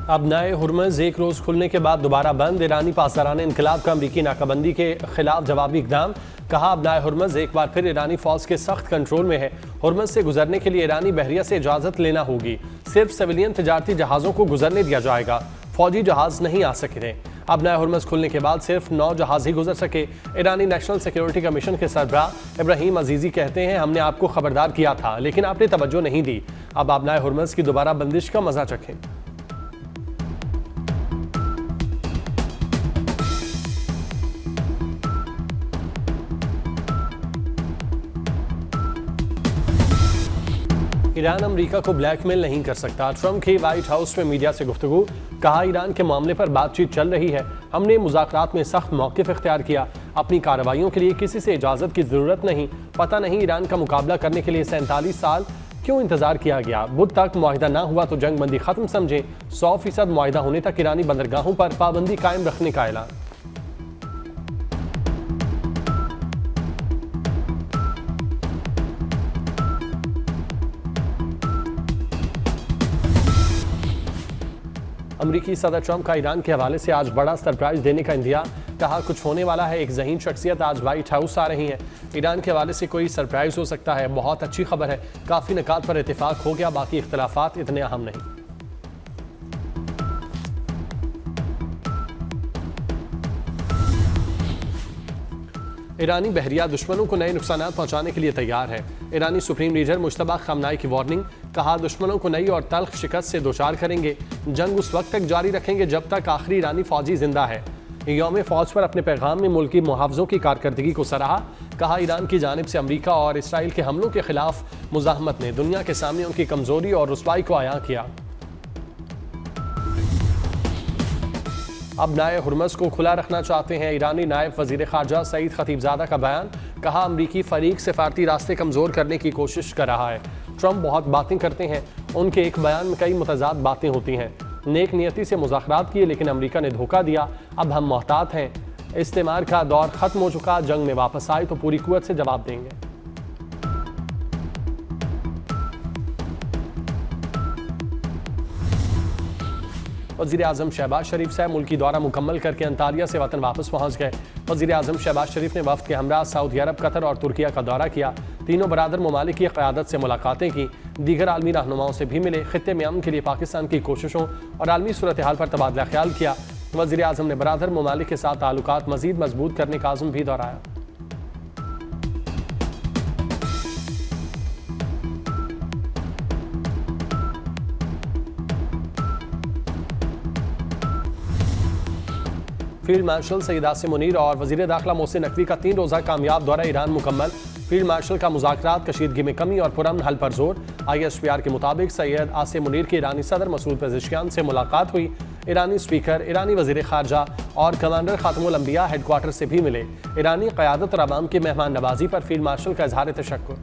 अब नए हुर्मज़ एक रोज़ खुलने के बाद दोबारा बंद। ईरानी पासदारान इनकलाब का अमरीकी नाकाबंदी के खिलाफ जवाबी इकदाम। कहा अब नए हुर्मज़ एक बार फिर ईरानी फौज के सख्त कंट्रोल में है। हुर्मज़ से गुजरने के लिए ईरानी बहरिया से इजाज़त लेना होगी। सिर्फ सिविलियन तजारती जहाज़ों को गुजरने दिया जाएगा, फौजी जहाज़ नहीं आ सके। अब नया हुर्मज़ खुलने के बाद सिर्फ 9 जहाज़ ही गुजर सके। ईरानी नेशनल सिक्योरिटी कमीशन के सरबराह इब्राहिम अजीज़ी कहते हैं, हमने आपको खबरदार किया था लेकिन आपने तवज्जो नहीं दी। अब आप नए हुर्मज़ की दोबारा बंदिश का मजा चखें। ईरान अमेरिका को ब्लैकमेल नहीं कर सकता। ट्रंप की व्हाइट हाउस में मीडिया से गुफ्तगू। कहा ईरान के मामले पर बातचीत चल रही है, हमने मुज़ाकरात में सख्त मौक़िफ़ इख्तियार किया। अपनी कार्रवाइयों के लिए किसी से इजाज़त की ज़रूरत नहीं। पता नहीं ईरान का मुकाबला करने के लिए 47 साल क्यों इंतजार किया गया। बुध तक मुआहिदा ना हुआ तो जंग बंदी खत्म समझें। 100% मुआहिदा होने तक ईरानी बंदरगाहों पर पाबंदी कायम रखने का ऐलान। अमरीकी सदर ट्रंप का ईरान के हवाले से आज बड़ा सरप्राइज देने का इंदिया। कहा कुछ होने वाला है, एक ज़हीन शख्सियत आज व्हाइट हाउस आ रही है। ईरान के हवाले से कोई सरप्राइज हो सकता है, बहुत अच्छी खबर है। काफ़ी निकात पर इत्तेफाक हो गया, बाकी इख्तलाफात इतने अहम नहीं। ईरानी बहरिया दुश्मनों को नए नुकसान पहुंचाने के लिए तैयार है। ईरानी सुप्रीम लीडर मुश्तबा खमनाई की वार्निंग। कहा दुश्मनों को नई और तल्ख शिकस्त से दोचार करेंगे। जंग उस वक्त तक जारी रखेंगे जब तक आखिरी ईरानी फौजी जिंदा है। यौम फौज पर अपने पैगाम में मुल्की मुहावजों की कारकर्दगी को सराहा। कहा ईरान की जानिब से अमरीका और इसराइल के हमलों के खिलाफ मुजाहमत ने दुनिया के सामने उनकी कमजोरी और रुसवाई को आया किया। अब नए हुर्मज़ को खुला रखना चाहते हैं। ईरानी नायब वज़ीर ख़ारजा सईद खतीबज़ादा का बयान। कहा अमरीकी फ़रीक सिफारती रास्ते कमज़ोर करने की कोशिश कर रहा है। ट्रंप बहुत बातें करते हैं, उनके एक बयान में कई मुतज़ाद बातें होती हैं। नेक नियति से मुज़ाकरात किए लेकिन अमरीका ने धोखा दिया। अब हम मोहतात हैं, इस्तेमार का दौर ख़त्म हो चुका। जंग में वापस आए तो पूरी कुव्वत से जवाब देंगे। वज़ीर आज़म शहबाज शरीफ साहब मुल्की दौरा मुकम्मल करके अंतालिया से वतन वापस पहुँच गए। वज़ीर आज़म शहबाज शरीफ ने वफ़द के हमरा सऊदी अरब, कतर और तुर्किया का दौरा किया। तीनों बरादर ममालिक की क़यादत से मुलाकातें की। दीगर आलमी रहनुमाओं से भी मिले। ख़ित्ते में अमन के लिए पाकिस्तान की कोशिशों और आलमी सूरत हाल पर तबादला ख्याल किया। वज़ीर आज़म ने बरादर ममालिक के साथ ताल्लुकात मज़ीद मजबूत करने का आज़म भी दोहराया। फील्ड मार्शल सैयद आसिम मुनीर और वज़ीर दाखिला मोहसिन नकवी का 3 रोज़ा कामयाब दौरा ईरान मुकम्मल। फील्ड मार्शल का मुज़ाकरात कशीदगी में कमी और पुरअमन हल पर जोर। ISPR के मुताबिक सैयद आसिम मुनीर की ईरानी सदर मसूद पेज़ेश्कियान से मुलाकात हुई। ईरानी स्पीकर, ईरानी वज़ीर ख़ारजा और कमांडर ख़ातमुल अंबिया हेडक्वार्टर से भी मिले। ईरानी क़यादत और अवाम की मेहमान नवाजी पर फील्ड मार्शल का इज़हार तशक्कुर।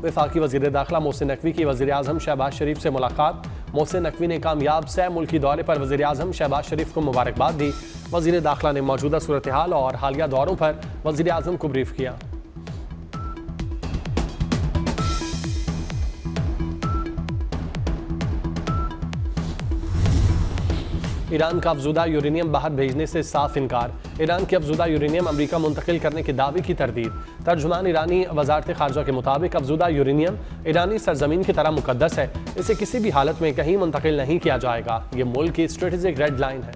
वफाकी वज़ीर दाखिला मोहसिन नकवी की वज़ीर आज़म शहबाज शरीफ से मुलाकात। मोहसिन नकवी ने कामयाब सह मुल्की दौरे पर वज़ीर आज़म शहबाज शरीफ को मुबारकबाद दी। वज़ीर दाखिला ने मौजूदा सूरत हाल और हालिया दौरों पर वज़ीर आज़म को ब्रीफ किया। ईरान का अफजुदा यूरेनियम बाहर भेजने से साफ इनकार। ईरान के अफजुदा यूरेनियम अमरीका मुंतकिल करने के दावे की तरदीद। तर्जुमान ईरानी वजारत ख़ारजा के मुताबिक अफजुदा यूरेनियम ईरानी सरजमीन की तरह मुकद्दस है। इसे किसी भी हालत में कहीं मुंतकिल नहीं किया जाएगा। ये मुल्क की स्ट्रेटेजिक रेड लाइन है।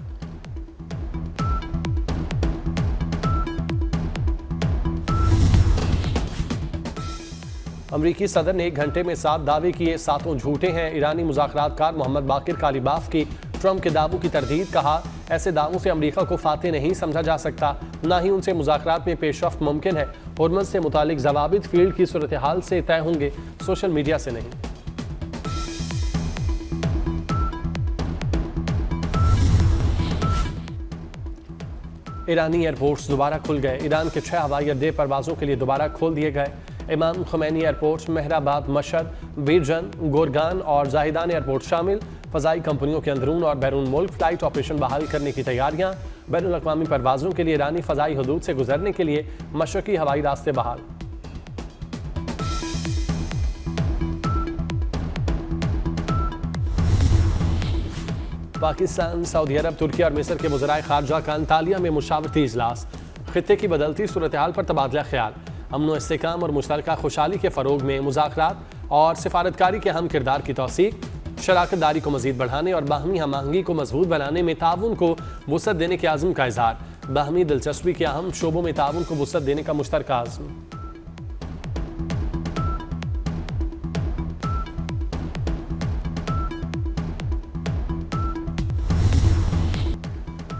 अमरीकी सदर ने 1 घंटे में 7 दावे किए, 7 झूठे हैं। ईरानी मुज़ाकरातकार मोहम्मद बाकिर कालीबाफ की ट्रंप के दावों की तरदीद। कहा ऐसे दावों से अमरीका को फाते नहीं समझा जा सकता, ना ही उनसे मुज़ाकरात में पेशरफ्त मुमकिन है। हुर्मज़ से मुतालिक ज़वाबित फील्ड की सूरत हाल से तय होंगे, सोशल मीडिया से नहीं। ईरानी एयरपोर्ट्स दोबारा खुल गए। ईरान के 6 हवाई अड्डे परवाज़ों के लिए दोबारा खोल दिए गए। इमाम खुमैनी एयरपोर्ट, मेहराबाद, मशहद, बीरजन, गोरगान और जाहिदान एयरपोर्ट शामिल। फ़ज़ाई कंपनियों के अंदरून और बैरून मुल्क फ्लाइट ऑपरेशन बहाल करने की तैयारियां। बैनुल अक़वामी परवाज़ों के लिए ईरानी फ़ज़ाई हदूद से गुजरने के लिए मशरक़ी हवाई रास्ते बहाल। पाकिस्तान, सऊदी अरब, तुर्की और मिस्र के वज़राए ख़ारजा का अंतालिया में मुशावरती इजलास। खित्ते की बदलती सूरत हाल पर तबादला ख्याल। अमन व इस्तेहकाम और मुश्तरका खुशहाली के फ़रोग में मुज़ाकरात और सिफारतकारी के अहम किरदार की तौसीक़। शराकत दारी को मज़ीद बढ़ाने और बाहमी हम आहंगी को मजबूत बनाने में ताउन को वुसअत देने के आज़म का इज़हार। बाहमी दिलचस्पी के अहम शोबों में ताउन को वुसअत देने का मुश्तरका आज़म।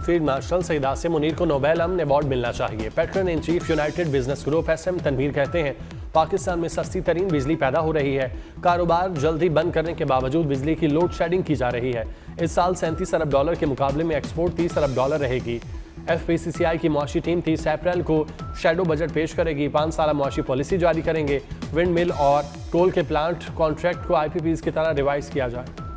फील्ड मार्शल सईद आसिम मुनीर को नोबेल अमन अवार्ड मिलना चाहिए। Patron in chief united business group SM Tanveer कहते हैं, पाकिस्तान में सस्ती तरीन बिजली पैदा हो रही है। कारोबार जल्दी बंद करने के बावजूद बिजली की लोड शेडिंग की जा रही है। इस साल $37 अरब के मुकाबले में एक्सपोर्ट $30 अरब रहेगी। FPCCI की मुआशी टीम 30 अप्रैल को शेडो बजट पेश करेगी। 5 साल मुआशी पॉलिसी जारी करेंगे। विंड मिल और टोल के प्लांट कॉन्ट्रैक्ट को IPPs की तरह रिवाइज किया जाए।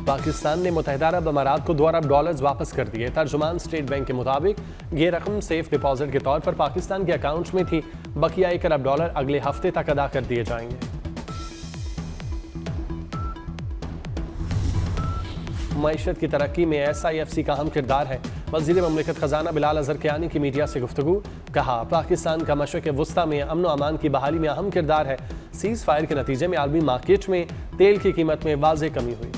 पाकिस्तान ने मुत्तहिदा अरब अमारात को $2 अरब वापस कर दिए। तर्जुमान स्टेट बैंक के मुताबिक ये रकम सेफ डिपॉजिट के तौर पर पाकिस्तान के अकाउंट्स में थी। बकिया $1 अरब अगले हफ्ते तक अदा कर दिए जाएंगे। मईशत की तरक्की में SIFC का अहम किरदार है। वज़ीर ममलिकत खजाना बिलाल अज़हर कियानी की मीडिया से गुफ्तगू। कहा, पाकिस्तान का मशरक़ वुस्ता में अमन व अमान की बहाली में अहम किरदार है। सीज़ फायर के नतीजे में आलमी मार्केट में तेल की कीमत में वाज़ेह कमी हुई।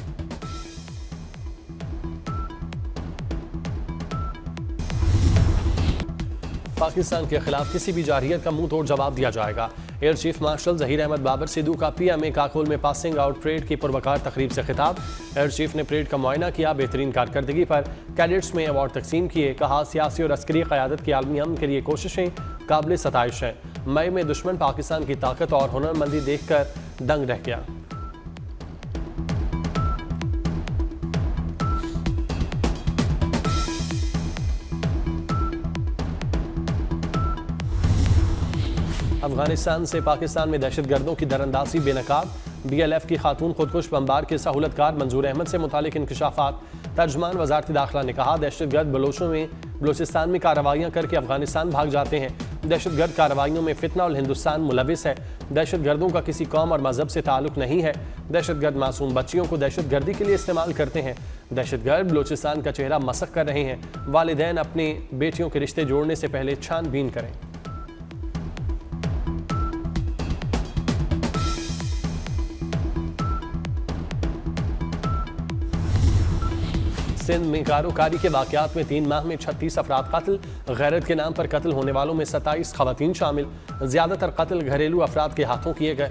पाकिस्तान के खिलाफ किसी भी जारहियत का मुंह तोड़ जवाब दिया जाएगा। Air chief marshal Zaheer Ahmed Babar Sidhu का PMA काकोल में पासिंग आउट परेड की पुरवकार तकरीब से खिताब। एयर चीफ ने परेड का मुआयना किया। बेहतरीन कारकर्दगी पर कैडेट्स में अवार्ड तकसीम किए। कहा, सियासी और अस्करी क़यादत की आलमी अमन के लिए कोशिशें काबिल सताइश हैं। मई में दुश्मन पाकिस्तान की ताकत और हुनरमंदी देख कर दंग रह गया। अफगानिस्तान से पाकिस्तान में दहशतगर्दों की दरअंदाजी बेनकाब। BLF की खातून खुदकुश बमबार के सहूलतकार मंजूर अहमद से मुतालिक इंकशाफात। तर्जमान वजारती दाखिला ने कहा, दहशतगर्द बलोचिस्तान में कार्रवाइयाँ करके अफगानिस्तान भाग जाते हैं। दहशतगर्द कार्रवाइयों में फितना और हिंदुस्तान मुलविस है। दहशतगर्दों का किसी कौम और मजहब से ताल्लुक नहीं है। दहशतगर्द मासूम बच्चियों को दहशतगर्दी के लिए इस्तेमाल करते हैं। दहशतगर्द बलोचिस्तान का चेहरा मसक कर रहे हैं। वालिदैन अपनी बेटियों के रिश्ते जोड़ने से पहले छानबीन करें। सिंध में कारोकारी के वाकयात में 3 माह में 36 अफराद कत्ल। गैरत के नाम पर कत्ल होने वालों में 27 खवातीन शामिल। ज़्यादातर कत्ल घरेलू अफराद के हाथों किए गए।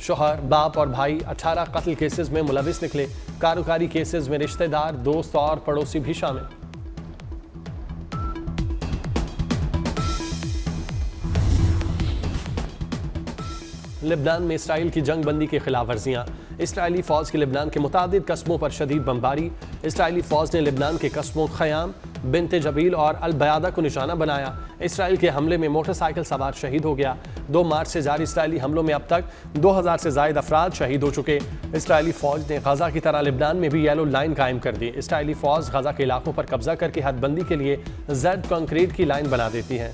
शोहर, बाप और भाई 18 कत्ल केसेस में मुलविस निकले। कारोकारी केसेस में रिश्तेदार, दोस्त और पड़ोसी भी शामिल। लेबनान में इसराइल की जंग बंदी की खिलाफ वर्जियाँ। इसराइली फ़ौज की लेबनान के मुतादिद कस्बों पर शदीद बमबारी। इसराइली फ़ौज ने लेबनान के कस्बों ख़याम, बिन्ते जबील और अल-बयादा को निशाना बनाया। इसराइल के हमले में मोटरसाइकिल सवार शहीद हो गया। 2 मार्च से जारी इसराइली हमलों में अब तक 2000 से ज़ायद अफराद शहीद हो चुके। इसराइली फ़ौज ने गज़ा की तरह लेबनान में भी येलो लाइन कायम कर दी। इसराइली फ़ौज गज़ा के इलाकों पर कब्जा करके हदबंदी के लिए ज़र्द कंक्रीट की लाइन बना देती है।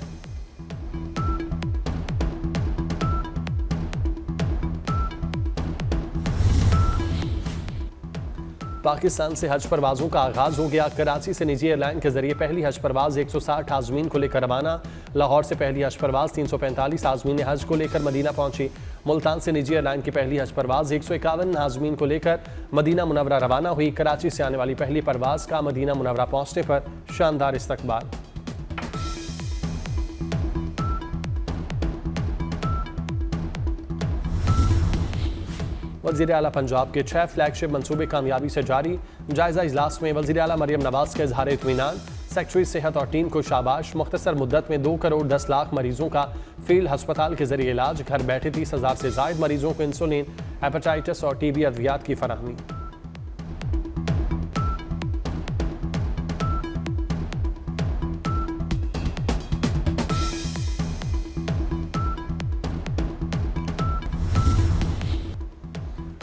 पाकिस्तान से हज परवाज़ों का आगाज़ हो गया। कराची से निजी एयरलाइन के जरिए पहली हज परवाज़ 160 आज़मीन को लेकर रवाना। लाहौर से पहली हज परवाज़ 345 आज़मीन हज को लेकर मदीना पहुंची। मुल्तान से निजी एयरलाइन की पहली हज परवाज़ 151 आज़मीन को लेकर मदीना मुनव्वरा रवाना हुई। कराची से आने वाली पहली परवाज़ का मदीना मुनव्वरा पहुँचने पर शानदार इस्तकबाल। वज़ीर आला पंजाब के 6 फ्लैगशिप मंसूबे कामयाबी से जारी। जायज़ा इजलास में वज़ीर आला मरियम नवाज़ का इज़हार इत्मीनान। सेक्रेटरी सेहत और टीम को शाबाश। मुख्तसर मुद्दत में 2 करोड़ 10 लाख मरीजों का फील्ड हस्पताल के जरिए इलाज। घर बैठे 30,000 से ज़ायद मरीजों को इंसुलिन, हेपेटाइटिस और TB अद्वियात की फराहमी।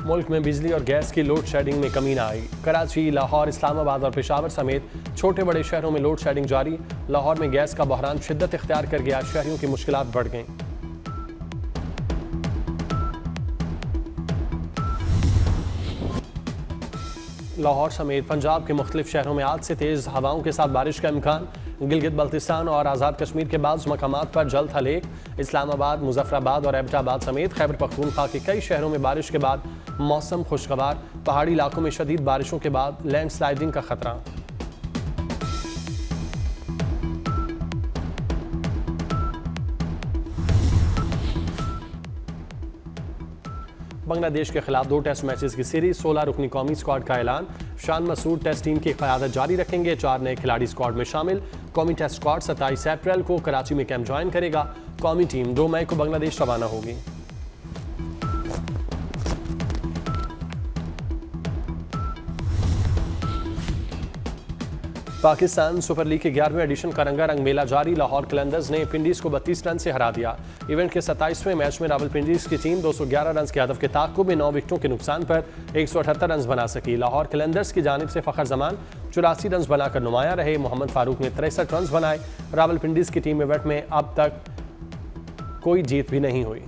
मुल्क में बिजली और गैस की लोड शेडिंग में कमी न आई। कराची, लाहौर, इस्लामाबाद और पेशावर समेत छोटे बड़े शहरों में लोड शेडिंग जारी। लाहौर में गैस का बहरान शिद्दत इख्तियार कर गया, शहरियों की मुश्किलात बढ़ गईं। लाहौर समेत पंजाब के मुख्तलिफ शहरों में आज से तेज़ हवाओं के साथ बारिश का इम्कान। गिलगित बल्तिस्तान और आज़ाद कश्मीर के बाद मकामात पर जल्द हलेक। इस्लामाबाद, मुजफ्फराबाद और एबटाबाद समेत खैबर पख्तूनख्वा के कई शहरों में बारिश के बाद मौसम खुशगवार। पहाड़ी इलाकों में शदीद बारिशों के बाद लैंडस्लाइडिंग का खतरा। बांग्लादेश के खिलाफ 2 टेस्ट मैचेस की सीरीज, 16 रुकनी कौमी स्क्वाड का ऐलान। शान मसूद टेस्ट टीम की क़यादत जारी रखेंगे। 4 नए खिलाड़ी स्क्वाड में शामिल। कौमी टेस्ट स्क्वाड 27 अप्रैल को कराची में कैंप ज्वाइन करेगा। कौमी टीम 2 मई को बांग्लादेश रवाना होगी। पाकिस्तान सुपर लीग के 11वें एडिशन का रंगारंग मेला जारी। लाहौर कलंदर्स ने पिंडीज को 32 रन से हरा दिया। इवेंट के 27वें मैच में रावलपिंडीज की टीम 211 रन के हदफ के ताक़ुब में 9 विकेटों के नुकसान पर 178 रन बना सकी। लाहौर कलंदर्स की जानिब से फ़खर जमान 84 रन बनाकर नुमाया रहे। मोहम्मद फारूक ने 63 रन बनाए। रावलपिंडीज की टीम इवेंट में अब तक कोई जीत भी नहीं हुई।